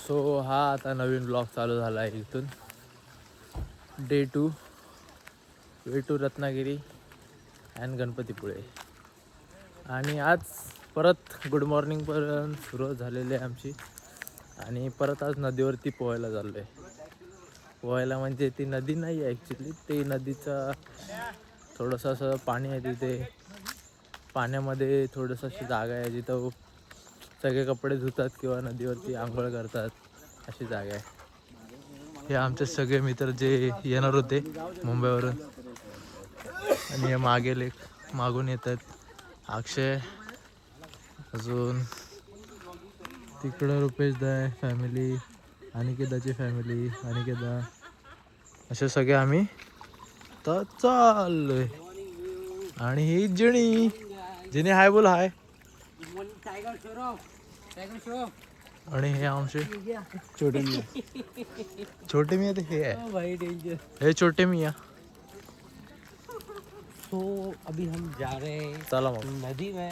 So हा आता नवीन blog चालू झाला आहे इथून. Day 2 way to Ratnagiri and Ganpatipule. आणि आज परत गुड मॉर्निंगपर्यंत सुरुवात झालेली आहे आमची. आणि परत आज नदीवरती पोहायला चाललो आहे. पोहायला म्हणजे ती नदी नाही आहे ॲक्च्युली, ते नदीचं थोडंसं असं पाणी आहे तिथे. पाण्यामध्ये थोडंसं अशी जागा आहे जिथं सगळे कपडे धुतात किंवा नदीवरती आंघोळ करतात, अशी जागा आहे. हे आमचे सगळे मित्र जे येणार होते मुंबईवरून, आणि हे मागून येत आहेत. अक्षय, अजून तिकडं रुपेशदा आहे फॅमिली, अनिकेताची फॅमिली, अनिकेता, असे सगळे आम्ही तर चाललोय. आणि ही जिने हाय बोल हाय. आणि हे आमचे छोटे मिया ते हे आहे, हे छोटे मिया. तो अभी हम जा रहे हैं चला मग नदी में,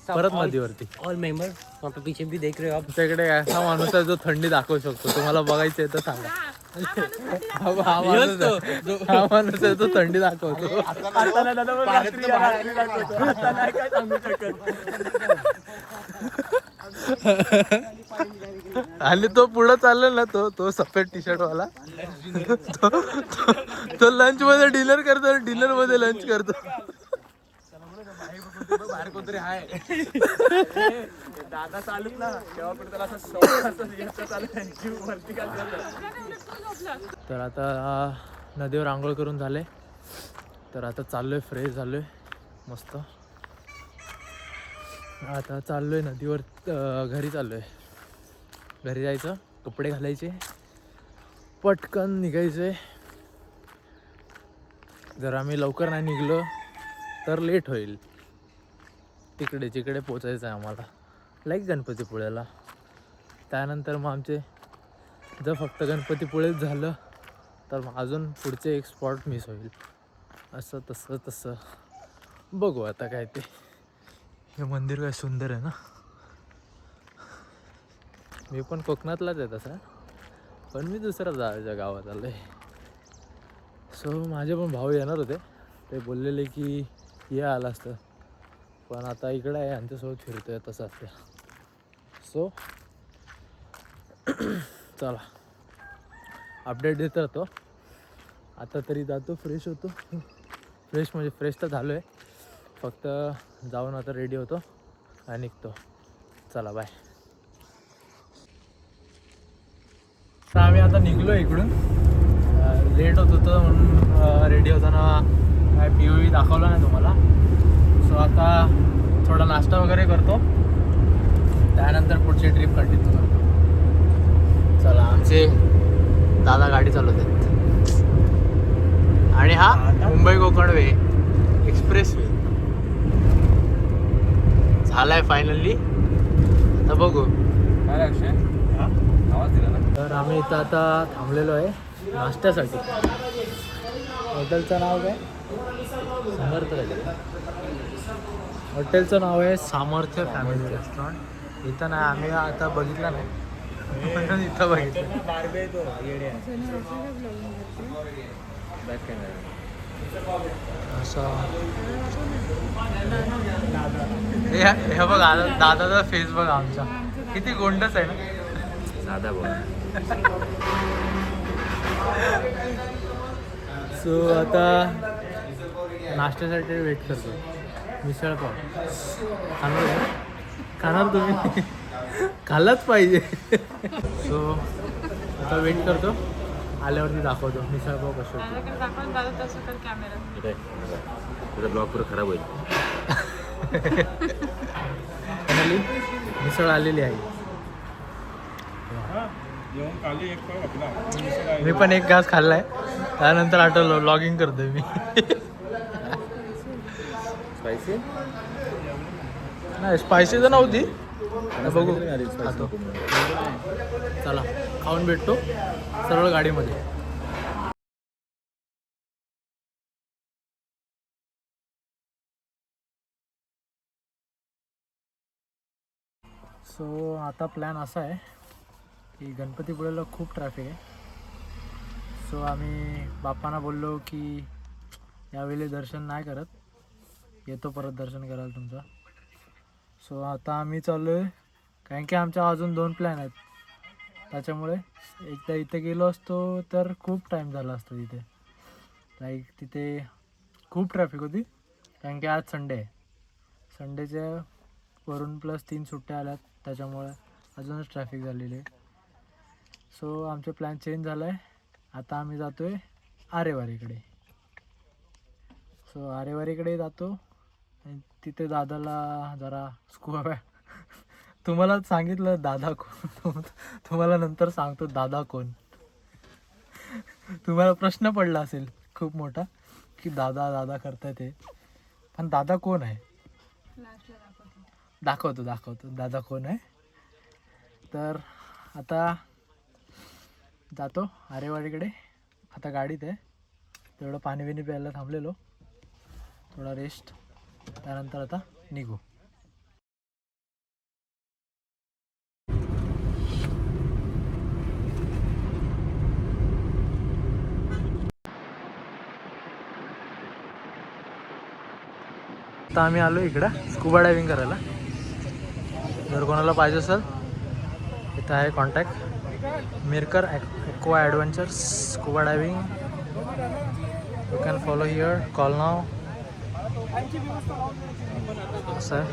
परत नदीवरती. ऑल मेंबर वहाँ पे पीछे भी देख रहे हो आप. तुमच्याकडे असा माणूस आहे जो थंडी दाखवू शकतो, तुम्हाला बघायचं आहे तर सांगा. हा माणूस आहे जो थंडी दाखवतो. आणि तो पुढं चालला ना, तो सफेद टी शर्ट वाला, तो लंच मध्ये डिनर करतो, डिनर मध्ये लंच करतो. बाहेर कोणतरी आहे दादा चालूच ना, तेव्हा पण त्याला तर आता नदीवर आंघोळ करून झाले, तर आता चाललोय, फ्रेश झालोय मस्त. आता चाललोय नदीवर, घरी चाललोय. घरी जायचं, कपडे घालायचे, पटकन निघायचे. जर आम्ही लवकर नाही निघलो तर लेट होईल. तिकडे पोचायचं आहे आम्हाला, लाईक गणपतीपुळ्याला. त्यानंतर मग आमचे जर फक्त गणपतीपुळेच झालं तर मग अजून पुढचे एक स्पॉट मिस होईल. असं तसं बघू आता काय ते. हे मंदिर काय सुंदर आहे ना. मी पण कोकणातलाच आहे तसा, पण मी दुसऱ्या गावात आलो आहे. सो माझे पण भाऊ येणार होते, ते बोललेले की ये आला असतं, पण आता इकडं आहे, यांच्यासोबत फिरतोय तसं असतं. सो चला अपडेट देत राहतो. आता तरी जातो, फ्रेश होतो. फ्रेश तर झालो आहे, फक्त जाऊन आता रेडी होतो आणि निघतो. चला बाय. तर आम्ही आता निघलो इकडून. लेट होत होतं म्हणून रेडी होताना काय POV दाखवला नाही तुम्हाला. सो आता थोडा नाश्ता वगैरे करतो, त्यानंतर पुढची ट्रिप कंटिन्यू करतो. चला, आमचे दादा गाडी चालवतात. आणि हा मुंबई कोकण वे एक्सप्रेस वे झालाय फायनली. आता बघू. तर आम्ही इथं आता थांबलेलो आहे नाश्त्यासाठी. हॉटेलचं नाव काय? हॉटेलचं नाव आहे सामर्थ्य फॅमिली रेस्टॉरंट. इथं नाही, आम्ही आता बघितलं नाही, इथं बघितलं. असं हे बघ, दादाचा फेस बघ आमचा, किती गोंडस आहे ना दादा बघ. सो आता नाश्त्यासाठी वेट करतो. मिसळ पाव खाणार तुम्ही? खाल्लाच पाहिजे. सो आता वेट करतो, आल्यावरती दाखवतो मिसळ पाव कसं. तुझा ब्लॉग पुरा खराब होईल. फायनली मिसळ आलेली आहे. मी पण एक घास खाल्लाय, त्यानंतर आठवलं लॉगिंग करतोय मी. स्पायसी नाही, स्पायसी तर नव्हती. बघू खातो. चला खाऊन भेटतो सरळ गाडीमध्ये. सो आता प्लॅन असा आहे की गणपतीपुळेला खूप ट्रॅफिक आहे. सो आम्ही बाप्पांना बोललो की यावेळी दर्शन नाही करत, येतो परत दर्शन करायला तुमचं. सो आता आम्ही चाललो आहे, कारण की आमच्या अजून 2 प्लॅन आहेत. त्याच्यामुळे एकदा इथे गेलो असतो तर खूप टाईम झाला असतो तिथे. लाईक तिथे खूप ट्रॅफिक होती, कारण की आज संडे आहे. संडेच्या वरून प्लस 3 सुट्ट्या आल्यात, त्याच्यामुळे अजूनच ट्रॅफिक झालेली आहे. सो आमचे प्लॅन चेंज झाला आहे. आता आम्ही जातो आहे आरेवारीकडे. सो आरेवारीकडे जातो आणि तिथे दादाला जरा स्कूबा तुम्हाला सांगितलं दादा कोण, तुम्हाला नंतर सांगतो दादा कोण. तुम्हाला प्रश्न पडला असेल खूप मोठा की दादा दादा करताय ते, पण दादा कोण आहे दाखवतो दादा कोण आहे. तर आता जातो आरेवाडीकडे. आता गाडीत आहे, तेवढं पाणी बिणी प्यायला थांबलेलो, थोडा रेस्ट, त्यानंतर आता निघू. आता आम्ही आलो इकडं स्कुबा डायव्हिंग करायला. जर कोणाला पाहिजे असेल इथं आहे contact, Mirkar aqua adventures scuba diving. You can follow here, call नाव. असं आहे,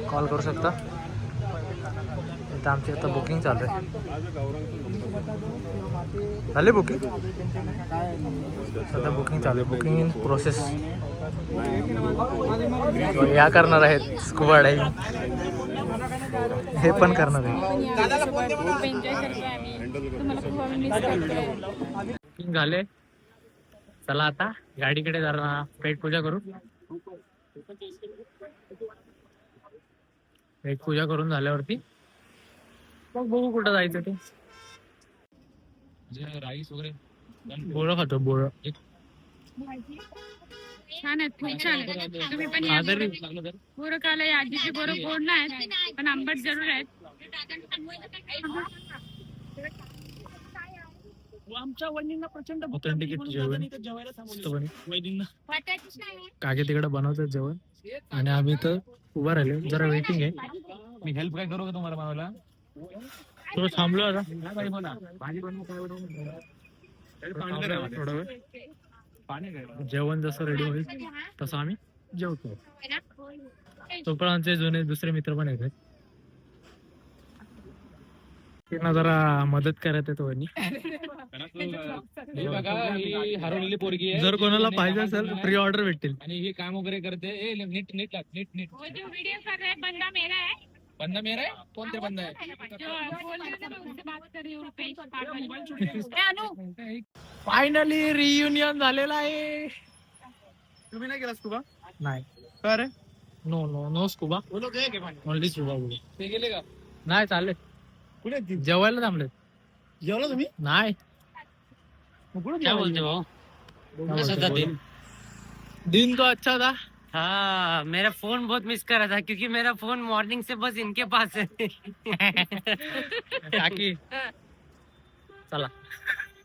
कॉल करू शकता. इथं आमची आता बुकिंग चालू आहे. झाली बुकिंग, सध्या बुकिंग चालू आहे, बुकिंग इन प्रोसेस. या करणार आहेत स्कुबा डायव्हिंग, हे पण करणार आहे. बुकिंग झाले. चला आता गाडीकडे जरा पेट पूजा करू. पेट पूजा करून झाल्यावरती मग बघू कुठं जायचं ते. राईस वगैरे बोरं खातो, बोरं छान आहेत, खूप छान आहेत. तुम्ही पण या. बोरं खायला या. आजीचे बोरं गोड नाही पण आंबट जरूर आहेत. आमच्या वहिनींना प्रचंड ऑथेंटिक जेवण कागे तिकडे बनवतात जेवण, आणि आम्ही तर उभा राहिलो, जरा वेटिंग आहे. मी हेल्प काय करू का तुम्हाला बनवायला? थोडं थांबलो आता, थोडा वेळ. जेवण जसं रेडी होईल तसं आम्ही जेवतो. तोपर्यंत आमचे जुने दुसरे मित्र पण येतात, त्यांना जरा मदत करत आहेत वहिनी. हरवलेली पोरगी जर कोणाला पाहिजे असेल प्री ऑर्डर भेटतील. आणि हे काम वगैरे करते. नीट नीट नीट नीट. वो जो वीडियो कर रहा है बंदा मेरा है. बंदा मेरा है? कोणते बंदा है? जो बोल रहे थे मैं उससे बात कर रही हूँ. पेज पागल. अनु फायनली रियुनियन झालेला आहे. तुम्ही नाही गेला स्कुबा? नाही, अरे no no no scuba, only scuba. ते गेले का? नाही, चालले कुठे जेवायला थांबले. जेवला तुम्ही? नाही, क्या बोलते हो? कैसा था दिन? दिन तो अच्छा था. हाँ, मेरा फोन बहुत मिस कर रहा था क्योंकि मेरा फोन मॉर्निंग से बस इनके पास है. काकी चला,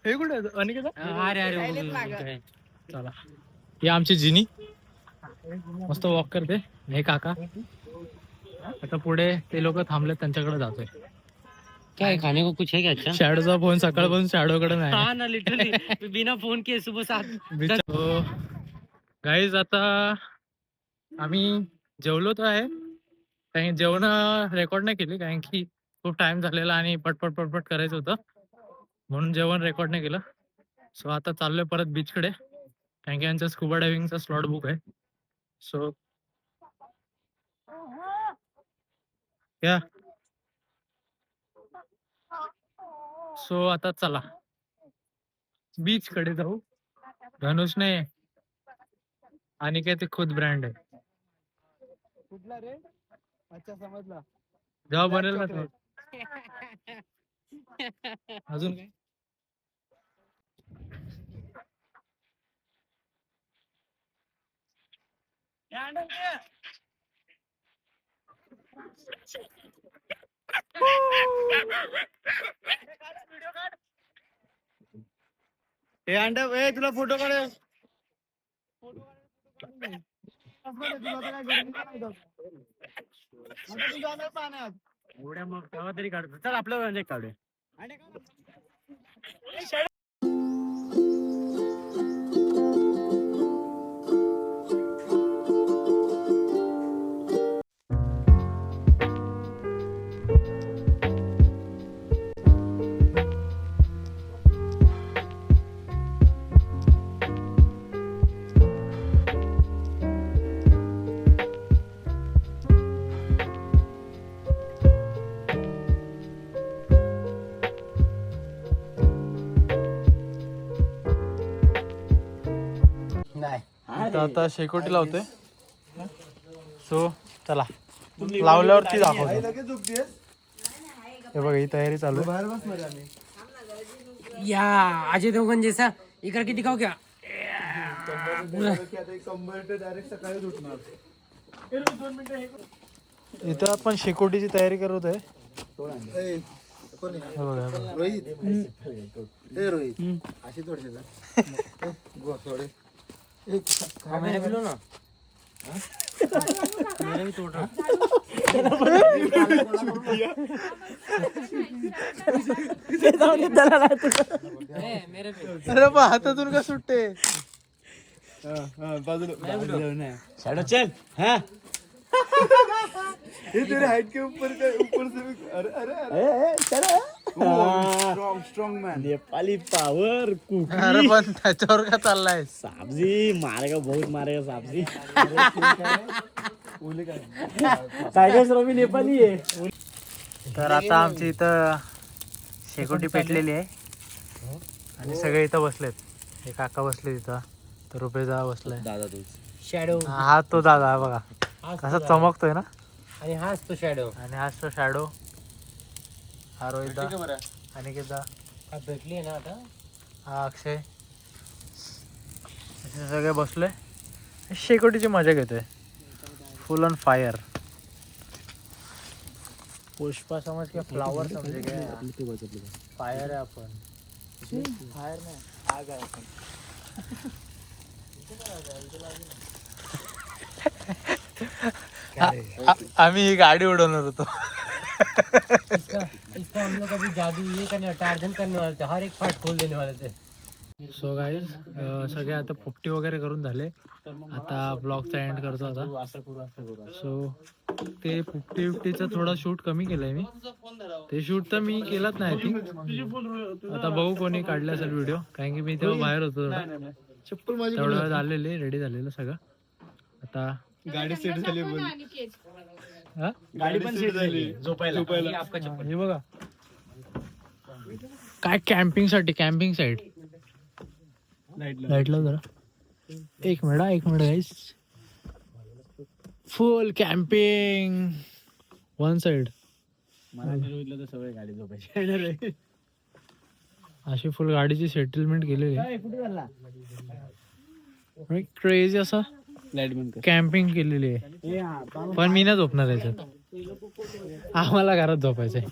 हे कुठे अनिकेत? अरे अरे चला, ही आमची जिनी मस्त वॉक करते. हे काका आता पुढे ते लोक थांबले, त्यांच्याकडे जातोय. क्या है, खाने को कुछ है क्या? अच्छा शॅडोचा फोन सकाळपासून शॅडोकडे नाही. हाँ ना, लिटरली बिना फोन के सुबह 7. गाईज आता आम्ही जेवलो तर आहे, काही जेवण रेकॉर्ड नाही केली, कारण की खूप टाइम झालेला आणि पटपट पटपट करायचं होतं, म्हणून जेवण रेकॉर्ड नाही केलं. सो आता चाललोय परत बीचकडे, कारण की यांचा स्कुबा डायव्हिंगचा स्लॉट बुक आहे. सो या, सो आता चला बीच कडे जाऊ. धनुषने आणि काय ते खुद ब्रँड आहे. कुठला रे? अच्छा, समजला, जेव्हा बनेल ना तेव्हा. अजून काय? हे अंडा ए तुला फोटो काढ उड्या मग तेव्हा तरी काढतो. चल आपलं काढूया. इथं आता शेकोटी लावतोय. सो चला लावल्यावरती दाखवतो. हे बघा ही तयारी चालू आहे. या अजय देवगण जैसा इकडे किती खाऊ क्या. इथं आपण शेकोटीची तयारी करत आहे. हे बघा, हे बघा. मेरा भी लो ना. मेरा भी तोड़ रहा. मेरे भी. अरे बा हातातून का सुटते. चलो चल. हाँ ये तेरे हाइट के ऊपर से भी अरे अरे अरे strong man Nepali power cook अरे पण त्याच्यावर का चाललाय. सब्जी मारेगा बहुत मारेगा सब्जी टाइगर श्रॉफ भी नेपाली आहे. तर आता आमची इथं शेकोटी पेटलेली आहे आणि सगळे इथं बसलेत. हे काका बसले तिथं, तर रुपेदा बसलाय. दादा तू शॅडो. हा तो दादा बघा कसा चमकतोय ना. आणि हाच तो शॅडो. आणि हाच तो शॅडो. हा रोहित अनिकेतदा, हा भेटली आहे ना आता. हा अक्षय. असे सगळे बसले शेकोटीची मजा घेतोय. फुल ऑन फायर. पुष्पा समज क्या फ्लावर समजे क्या. फायर आहे आपण. फायर नाही आग आहे आपण. आम्ही ही गाडी उडवणार होतो. इसका हम लोग अभी जादू ये करने टार्जन करने वाले थे. हर एक पार्ट खोल देने वाले थे. सो गाईज सगळे आता पोपटी वगैरे करून झाले. आता ब्लॉगचा एंड करतो आता. सो ते पोपटीचं थोडा शूट कमी केलंय मी. ते शूट तर मी केलाच नाही आय थिंक. आता बघू कोणी काढला असेल व्हिडिओ, कारण की मी तेव्हा बाहेर होतो. तेवढं झालेले रेडी झालेलं सगळं. आता गाडी सेट झाली हा गाडी पण सीट झाली झोपायला. हे बघा काय कॅम्पिंग साठी. कॅम्पिंग साईड लाईट लाव जरा. एक minute guys. Full camping one side. तर सगळे गाडी झोपायची. अशी फुल गाडीची सेटलमेंट केलेली आहे. क्रेझी असं लाईट बंद कर. कॅम्पिंग केलेली आहे. पण मी नाही झोपणार याच्यात. आम्हाला घरात झोपायचंय.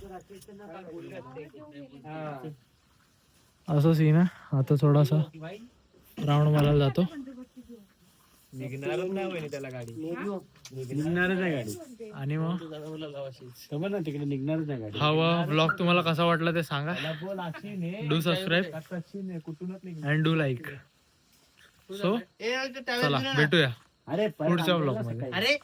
असं सीन आहे. आता थोडासा राऊंड मारायला जातो. निघणारच नाही वहिनी त्याला गाडी. निघणारच आहे गाडी. आणि मग समज ना तिकडे निघणारच नाही गाडी. हा ब्लॉग तुम्हाला कसा वाटला ते सांगा. Do subscribe and do like. So चला भेटूया अरे पुढच्या ब्लॉग मध्ये. अरे